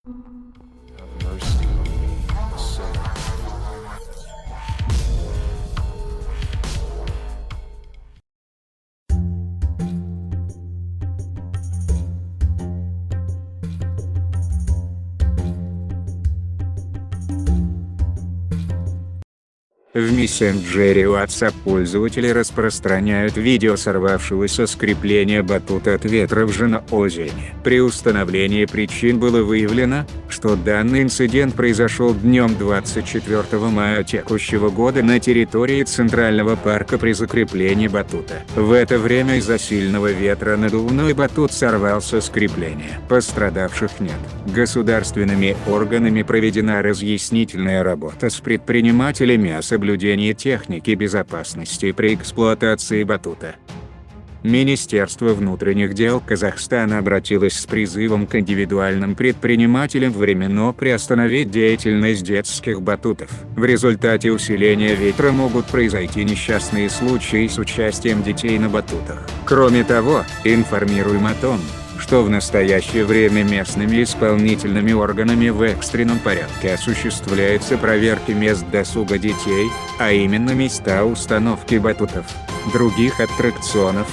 Have mercy on me, a sinner. В мессенджере WhatsApp пользователи распространяют видео сорвавшегося с крепления батута от ветра на озере. При установлении причин было выявлено, что данный инцидент произошел днем 24 мая текущего года на территории Центрального парка при закреплении батута. В это время из-за сильного ветра надувной батут сорвался с крепления. Пострадавших нет. Государственными органами проведена разъяснительная работа с предпринимателями о соблюдении техники безопасности при эксплуатации батута. Министерство внутренних дел Казахстана обратилось с призывом к индивидуальным предпринимателям временно приостановить деятельность детских батутов. В результате усиления ветра могут произойти несчастные случаи с участием детей на батутах. Кроме того, информируем о том, что в настоящее время местными исполнительными органами в экстренном порядке осуществляется проверка мест досуга детей, а именно места установки батутов, других аттракционов,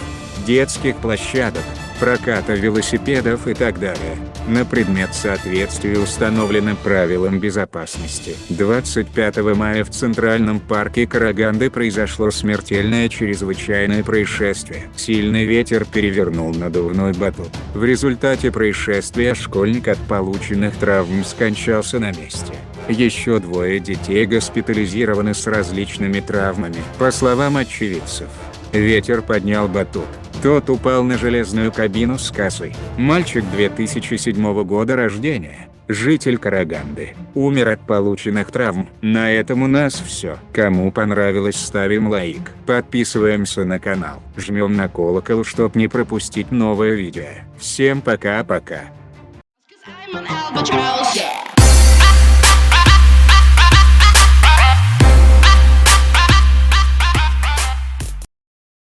детских площадок, проката велосипедов и так далее, на предмет соответствия установленным правилам безопасности. 25 мая в Центральном парке Караганды произошло смертельное чрезвычайное происшествие. Сильный ветер перевернул надувной батут. В результате происшествия школьник от полученных травм скончался на месте. Еще двое детей госпитализированы с различными травмами. По словам очевидцев, ветер поднял батут. Тот упал на железную кабину с кассой. Мальчик 2007 года рождения, житель Караганды, умер от полученных травм. На этом у нас все. Кому понравилось, ставим лайк. Подписываемся на канал. Жмем на колокол, чтоб не пропустить новое видео. Всем пока-пока. I'm an albatross.